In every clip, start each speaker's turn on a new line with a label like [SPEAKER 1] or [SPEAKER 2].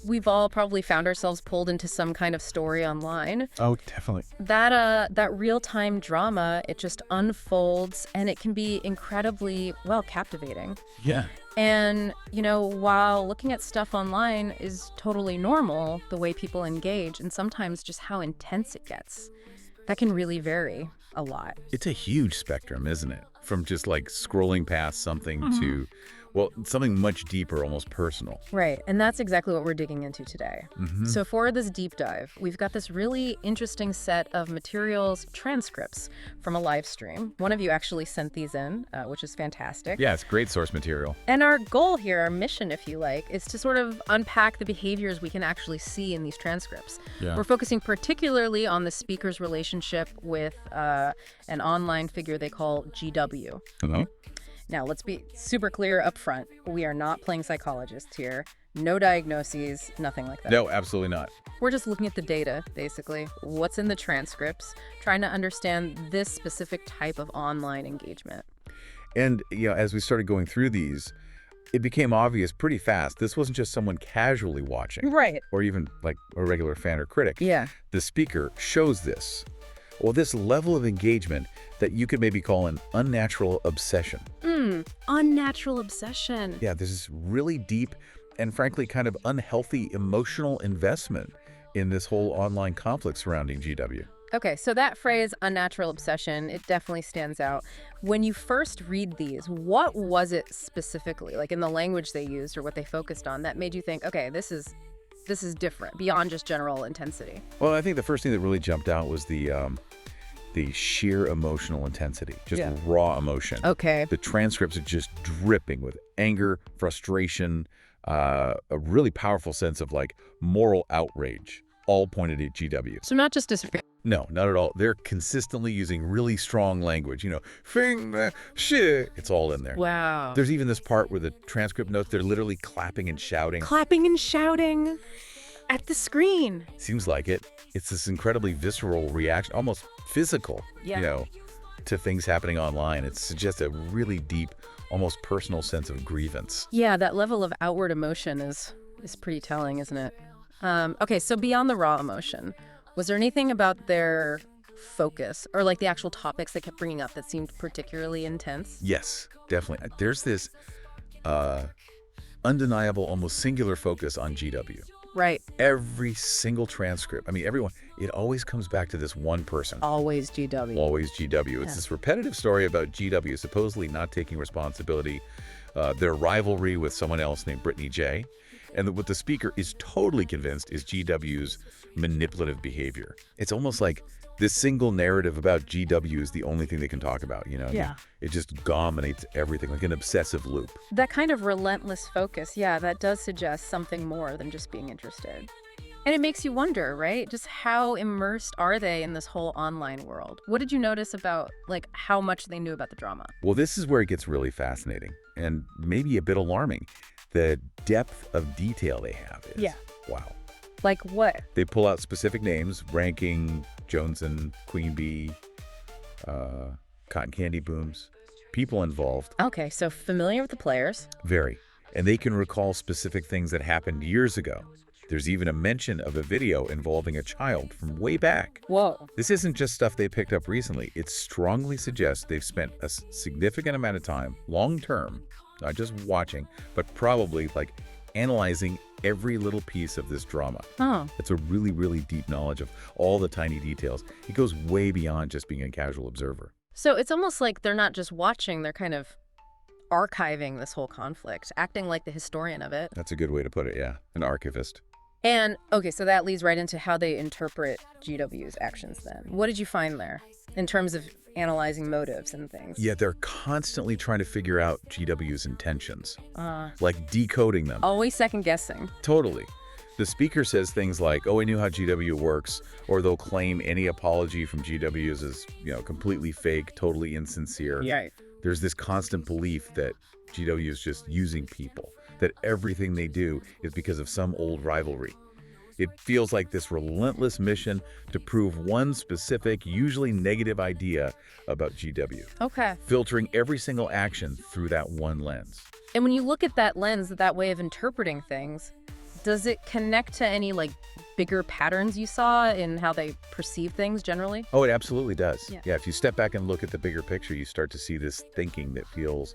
[SPEAKER 1] We've all probably found ourselves pulled into some kind of story online.
[SPEAKER 2] Oh, definitely.
[SPEAKER 1] That real-time drama, it just unfolds and it can be incredibly, well, captivating.
[SPEAKER 2] Yeah.
[SPEAKER 1] And, while looking at stuff online is totally normal, the way people engage and sometimes just how intense it gets, that can really vary a lot.
[SPEAKER 2] It's a huge spectrum, isn't it? From just like scrolling past something to, well, something much deeper, almost personal.
[SPEAKER 1] Right, and that's exactly what we're digging into today. So for this deep dive, we've got this really interesting set of materials, transcripts from a live stream. One of you actually sent these in, which is fantastic.
[SPEAKER 2] Yeah, it's great source material.
[SPEAKER 1] And our goal here, our mission, if you like, is to sort of unpack the behaviors we can actually see in these transcripts.
[SPEAKER 2] Yeah.
[SPEAKER 1] We're focusing particularly on the speaker's relationship with an online figure they call GW.
[SPEAKER 2] Hello?
[SPEAKER 1] Now, let's be super clear up front. We are not playing psychologists here. No diagnoses, nothing like that.
[SPEAKER 2] No, absolutely not.
[SPEAKER 1] We're just looking at the data, basically. What's in the transcripts, trying to understand this specific type of online engagement.
[SPEAKER 2] And, as we started going through these, it became obvious pretty fast this wasn't just someone casually watching.
[SPEAKER 1] Right.
[SPEAKER 2] Or even like a regular fan or critic.
[SPEAKER 1] Yeah.
[SPEAKER 2] The speaker shows this. Well, this level of engagement that you could maybe call an unnatural obsession.
[SPEAKER 1] Unnatural obsession.
[SPEAKER 2] Yeah, this is really deep and frankly kind of unhealthy emotional investment in this whole online conflict surrounding GW.
[SPEAKER 1] Okay, so that phrase, unnatural obsession, it definitely stands out. When you first read these, what was it specifically, like in the language they used or what they focused on, that made you think, okay, this is different, beyond just general intensity?
[SPEAKER 2] Well, I think the first thing that really jumped out was the sheer emotional intensity, just raw emotion.
[SPEAKER 1] Okay.
[SPEAKER 2] The transcripts are just dripping with anger, frustration, a really powerful sense of like moral outrage, all pointed at GW.
[SPEAKER 1] So not just
[SPEAKER 2] No, not at all. They're consistently using really strong language, shit. It's all in there.
[SPEAKER 1] Wow.
[SPEAKER 2] There's even this part where the transcript notes they're literally clapping and shouting.
[SPEAKER 1] Clapping and shouting at the screen.
[SPEAKER 2] Seems like it. It's this incredibly visceral reaction, almost physical, to things happening online. It suggests a really deep, almost personal sense of grievance.
[SPEAKER 1] Yeah, that level of outward emotion is pretty telling, isn't it? Okay, so beyond the raw emotion, was there anything about their focus or like the actual topics they kept bringing up that seemed particularly intense?
[SPEAKER 2] Yes, definitely. There's this undeniable, almost singular focus on GW.
[SPEAKER 1] Right.
[SPEAKER 2] Every single transcript, everyone, it always comes back to this one person.
[SPEAKER 1] Always GW.
[SPEAKER 2] Always GW. It's this repetitive story about GW supposedly not taking responsibility, their rivalry with someone else named Brittany J. And what the speaker is totally convinced is GW's manipulative behavior. It's almost like this single narrative about GW is the only thing they can talk about,
[SPEAKER 1] Yeah.
[SPEAKER 2] It just dominates everything, like an obsessive loop.
[SPEAKER 1] That kind of relentless focus, that does suggest something more than just being interested. And it makes you wonder, right? Just how immersed are they in this whole online world? What did you notice about, like, how much they knew about the drama?
[SPEAKER 2] Well, this is where it gets really fascinating and maybe a bit alarming. The depth of detail they have is, wow.
[SPEAKER 1] Like what?
[SPEAKER 2] They pull out specific names, ranking, Joneson, Queen Bee, Cotton Candy Booms, people involved.
[SPEAKER 1] Okay, so familiar with the players.
[SPEAKER 2] Very. And they can recall specific things that happened years ago. There's even a mention of a video involving a child from way back.
[SPEAKER 1] Whoa.
[SPEAKER 2] This isn't just stuff they picked up recently. It strongly suggests they've spent a significant amount of time, long term, not just watching, but probably like analyzing every little piece of this drama.
[SPEAKER 1] Oh.
[SPEAKER 2] It's a really, really deep knowledge of all the tiny details. It goes way beyond just being a casual observer.
[SPEAKER 1] So it's almost like they're not just watching, they're kind of archiving this whole conflict, acting like the historian of it.
[SPEAKER 2] That's a good way to put it, yeah. An archivist.
[SPEAKER 1] And, okay, so that leads right into how they interpret GW's actions then. What did you find there in terms of analyzing motives and things?
[SPEAKER 2] Yeah, they're constantly trying to figure out GW's intentions, like decoding them.
[SPEAKER 1] Always second guessing.
[SPEAKER 2] Totally. The speaker says things like, oh, I knew how GW works, or they'll claim any apology from GW is as, completely fake, totally insincere.
[SPEAKER 1] Yeah.
[SPEAKER 2] There's this constant belief that GW is just using people, that everything they do is because of some old rivalry. It feels like this relentless mission to prove one specific, usually negative idea about GW,
[SPEAKER 1] Okay.
[SPEAKER 2] filtering every single action through that one lens.
[SPEAKER 1] And when you look at that lens, that way of interpreting things, does it connect to any like bigger patterns you saw in how they perceive things generally?
[SPEAKER 2] Oh, it absolutely does.
[SPEAKER 1] Yeah.
[SPEAKER 2] Yeah, if you step back and look at the bigger picture, you start to see this thinking that feels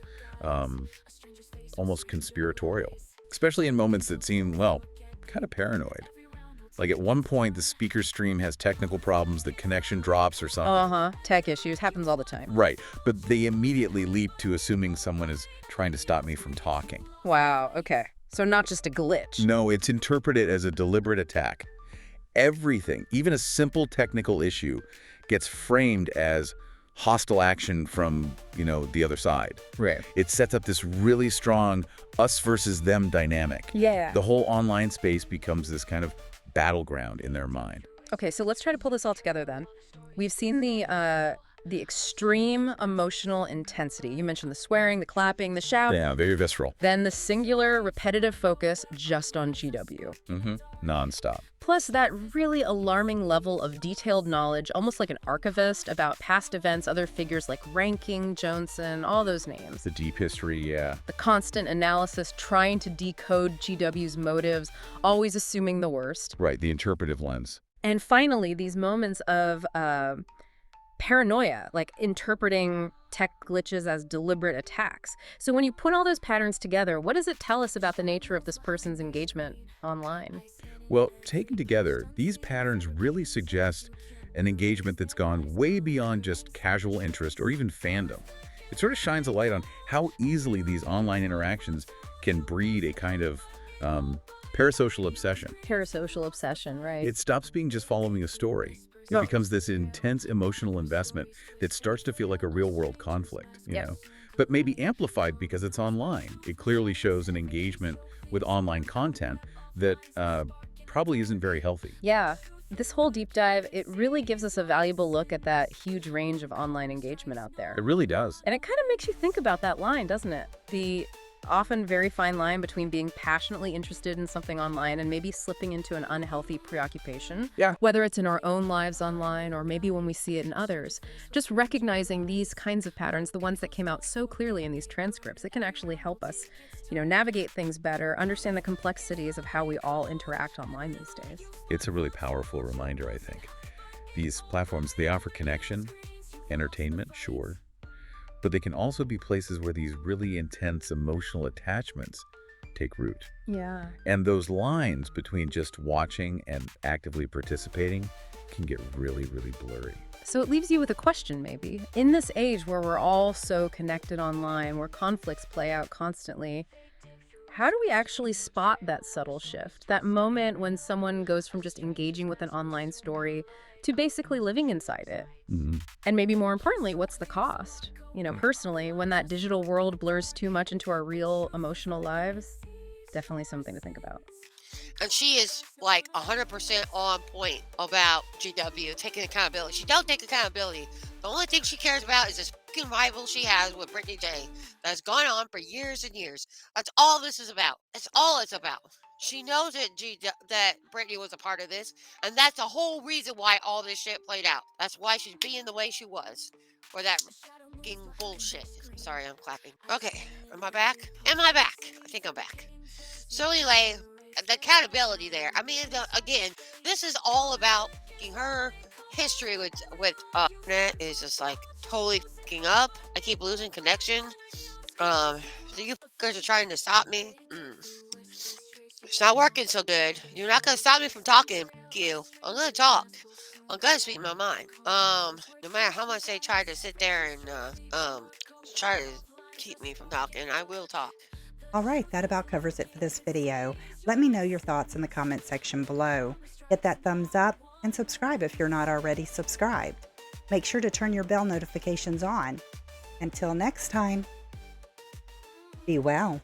[SPEAKER 2] almost conspiratorial, especially in moments that seem, well, kind of paranoid. Like at one point, the speaker stream has technical problems, the connection drops or something.
[SPEAKER 1] Uh-huh. Tech issues. Happens all the time.
[SPEAKER 2] Right, but they immediately leap to assuming someone is trying to stop me from talking.
[SPEAKER 1] Wow. Okay. So not just a glitch.
[SPEAKER 2] No, it's interpreted as a deliberate attack. Everything, even a simple technical issue, gets framed as hostile action from, the other side.
[SPEAKER 1] Right.
[SPEAKER 2] It sets up this really strong us versus them dynamic.
[SPEAKER 1] Yeah.
[SPEAKER 2] The whole online space becomes this kind of battleground in their mind.
[SPEAKER 1] Okay, so let's try to pull this all together then. We've seen the extreme emotional intensity. You mentioned the swearing, the clapping, the shout.
[SPEAKER 2] Yeah, very visceral.
[SPEAKER 1] Then the singular repetitive focus just on GW.
[SPEAKER 2] Nonstop.
[SPEAKER 1] Plus that really alarming level of detailed knowledge, almost like an archivist, about past events, other figures like Ranking, Johnson, all those names.
[SPEAKER 2] The deep history, yeah.
[SPEAKER 1] The constant analysis trying to decode GW's motives, always assuming the worst.
[SPEAKER 2] Right, the interpretive lens.
[SPEAKER 1] And finally, these moments of paranoia, like interpreting tech glitches as deliberate attacks. So when you put all those patterns together, what does it tell us about the nature of this person's engagement online?
[SPEAKER 2] Well, taken together, these patterns really suggest an engagement that's gone way beyond just casual interest or even fandom. It sort of shines a light on how easily these online interactions can breed a kind of parasocial obsession.
[SPEAKER 1] Parasocial obsession, right?
[SPEAKER 2] It stops being just following a story. It
[SPEAKER 1] No.
[SPEAKER 2] becomes this intense emotional investment that starts to feel like a real-world conflict, you
[SPEAKER 1] Yeah.
[SPEAKER 2] know? But maybe amplified because it's online. It clearly shows an engagement with online content that probably isn't very healthy.
[SPEAKER 1] Yeah. This whole deep dive, it really gives us a valuable look at that huge range of online engagement out there.
[SPEAKER 2] It really does.
[SPEAKER 1] And it kind of makes you think about that line, doesn't it? The often very fine line between being passionately interested in something online and maybe slipping into an unhealthy preoccupation.
[SPEAKER 2] Yeah.
[SPEAKER 1] Whether it's in our own lives online or maybe when we see it in others. Just recognizing these kinds of patterns, the ones that came out so clearly in these transcripts, it can actually help us, navigate things better, understand the complexities of how we all interact online these days.
[SPEAKER 2] It's a really powerful reminder, I think. These platforms, they offer connection, entertainment, sure, but they can also be places where these really intense emotional attachments take root.
[SPEAKER 1] Yeah.
[SPEAKER 2] And those lines between just watching and actively participating can get really, really blurry.
[SPEAKER 1] So it leaves you with a question, maybe. In this age where we're all so connected online, where conflicts play out constantly, how do we actually spot that subtle shift? That moment when someone goes from just engaging with an online story to basically living inside it? And maybe more importantly, what's the cost? Personally, when that digital world blurs too much into our real emotional lives, definitely something to think about.
[SPEAKER 3] And she is like 100% on point about GW taking accountability. She don't take accountability. The only thing she cares about is this fucking rival she has with Brittany J. That's gone on for years and years. That's all this is about. That's all it's about. She knows that Brittany was a part of this, and that's the whole reason why all this shit played out. That's why she's being the way she was for that fucking bullshit. Sorry, I'm clapping. Okay, am I back? Am I back? I think I'm back. So anyway, the accountability there. I mean, again, this is all about her history with internet is just like totally fucking up. I keep losing connection. So you fuckers are trying to stop me. It's not working so good. You're not gonna stop me from talking. Fuck you. I'm gonna talk. I'm gonna speak my mind. No matter how much they try to sit there and try to keep me from talking, I will talk.
[SPEAKER 4] All right, that about covers it for this video. Let me know your thoughts in the comment section below. Hit that thumbs up and subscribe if you're not already subscribed. Make sure to turn your bell notifications on. Until next time, be well.